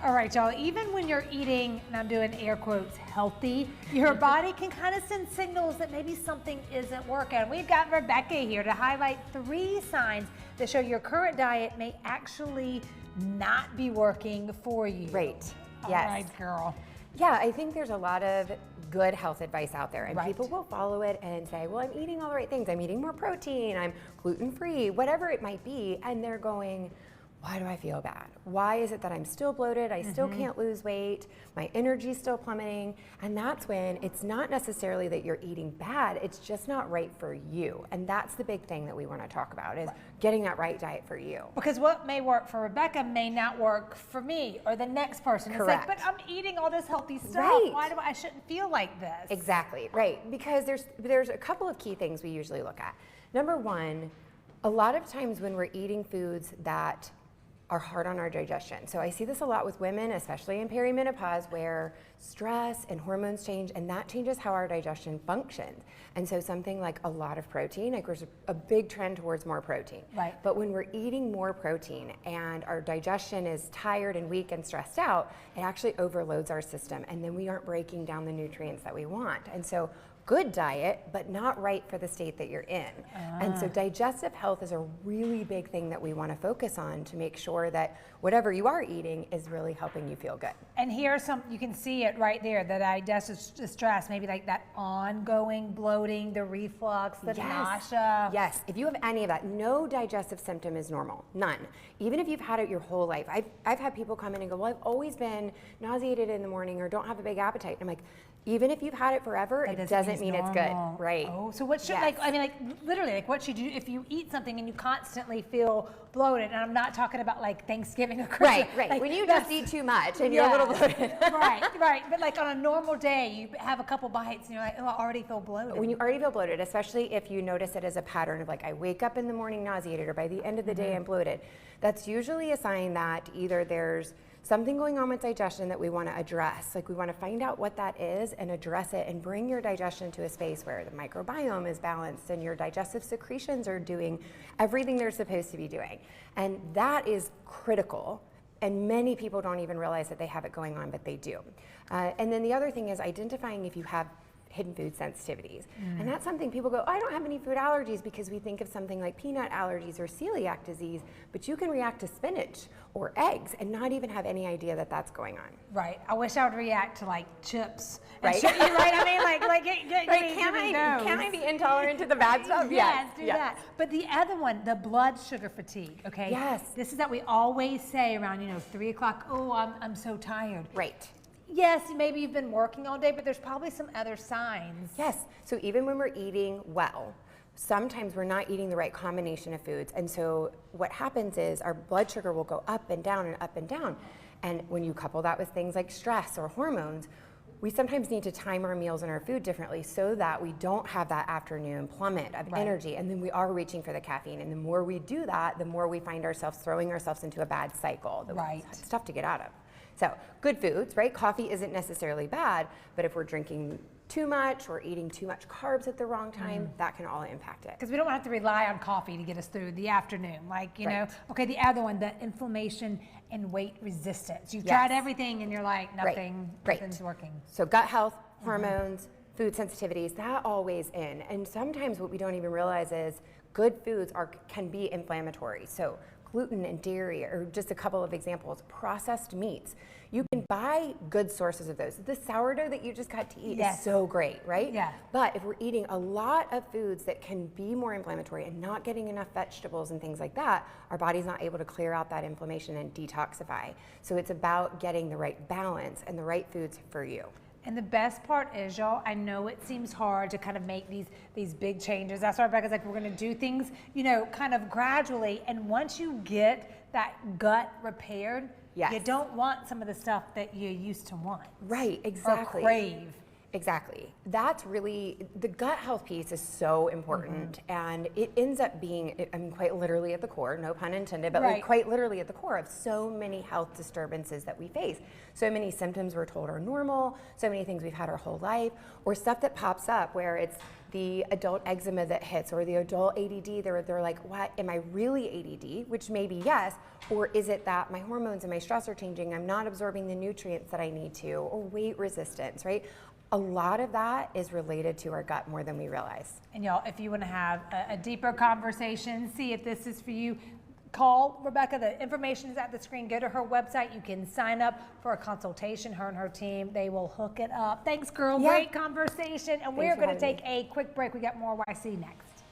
All right, y'all, even when you're eating, and I'm doing air quotes, healthy, your body can kind of send signals that maybe something isn't working. We've got Rebecca here to highlight 3 signs that show your current diet may actually not be working for you. Right, All yes. right, girl. Yeah, I think there's a lot of good health advice out there, and Right. people will follow it and say, well, I'm eating all the right things. I'm eating more protein, I'm gluten-free, whatever it might be, and they're going, why do I feel bad? Why is it that I'm still bloated? I still can't lose weight. My energy's still plummeting. And that's when it's not necessarily that you're eating bad, it's just not right for you. And that's the big thing that we want to talk about is getting that right diet for you. Because what may work for Rebecca may not work for me or the next person. Correct. It's like, but I'm eating all this healthy stuff. Right. Why do I shouldn't feel like this? Exactly, right. Because there's a couple of key things we usually look at. Number one, a lot of times when we're eating foods that are hard on our digestion. So I see this a lot with women, especially in perimenopause, where stress and hormones change, and that changes how our digestion functions. And so something like a lot of protein, like there's a big trend towards more protein. Right. But when we're eating more protein and our digestion is tired and weak and stressed out, it actually overloads our system, and then we aren't breaking down the nutrients that we want. And so good diet, but not right for the state that you're in. And so digestive health is a really big thing that we want to focus on to make sure that whatever you are eating is really helping you feel good. And here's some, you can see it right there, the digestive distress, maybe like that ongoing bloating, the reflux, the nausea. Yes, if you have any of that, no digestive symptom is normal, none. Even if you've had it your whole life. I've had people come in and go, well, I've always been nauseated in the morning or don't have a big appetite. And I'm like, even if you've had it forever, it doesn't mean it's good, right? Oh, so what should, like, I mean, like, literally, like, what should you, if you eat something and you constantly feel bloated, and I'm not talking about, like, Thanksgiving or Christmas. Right. Like, when you just eat too much and you're a little bloated. right. But, like, on a normal day, you have a couple bites and you're like, oh, I already feel bloated. When you already feel bloated, especially if you notice it as a pattern of, like, I wake up in the morning nauseated or by the end of the day I'm bloated, that's usually a sign that either there's something going on with digestion that we want to address. Like we want to find out what that is and address it and bring your digestion to a space where the microbiome is balanced and your digestive secretions are doing everything they're supposed to be doing. And that is critical. And many people don't even realize that they have it going on, but they do. And then the other thing is identifying if you have hidden food sensitivities. And that's something people go, I don't have any food allergies, because we think of something like peanut allergies or celiac disease, but you can react to spinach or eggs and not even have any idea that that's going on. Right. I wish I would react to like chips. Right. Right. I mean, like Can I be intolerant to the bad stuff? Yes, do that. But the other one, the blood sugar fatigue. Okay. Yes. This is that we always say around 3 o'clock. Oh, I'm so tired. Right. Yes, maybe you've been working all day, but there's probably some other signs. Yes. So even when we're eating well, sometimes we're not eating the right combination of foods. And so what happens is our blood sugar will go up and down and up and down. And when you couple that with things like stress or hormones, we sometimes need to time our meals and our food differently so that we don't have that afternoon plummet of energy, and then we are reaching for the caffeine. And the more we do that, the more we find ourselves throwing ourselves into a bad cycle. It's tough to get out of. So good foods, right? Coffee isn't necessarily bad, but if we're drinking too much or eating too much carbs at the wrong time, that can all impact it. Because we don't have to rely on coffee to get us through the afternoon. Like, you know, okay, the other one, the inflammation and weight resistance. You've tried everything and you're like, nothing's working. So gut health, hormones, food sensitivities, that all weighs in. And sometimes what we don't even realize is good foods can be inflammatory. So gluten and dairy are just a couple of examples. Processed meats. You can buy good sources of those. The sourdough that you just got to eat is so great, right? Yeah. But if we're eating a lot of foods that can be more inflammatory and not getting enough vegetables and things like that, our body's not able to clear out that inflammation and detoxify. So it's about getting the right balance and the right foods for you. And the best part is, y'all, I know it seems hard to kind of make these big changes. That's why Rebecca's like, we're going to do things, kind of gradually. And once you get that gut repaired, you don't want some of the stuff that you used to want. Right, exactly. Or crave. Exactly. That's really, the gut health piece is so important, and it ends up being, quite literally at the core, no pun intended, but like quite literally at the core of so many health disturbances that we face. So many symptoms we're told are normal, so many things we've had our whole life, or stuff that pops up where it's the adult eczema that hits or the adult ADD, they're like, what, am I really ADD? Which maybe yes, or is it that my hormones and my stress are changing, I'm not absorbing the nutrients that I need to, or weight resistance, right? A lot of that is related to our gut more than we realize. And y'all, if you want to have a deeper conversation, see if this is for you, call Rebecca. The information is at the screen. Go to her website. You can sign up for a consultation. Her and her team, they will hook it up. Thanks, girl. Yeah. Great conversation. And we're for going to having take a quick break. We got more YC next.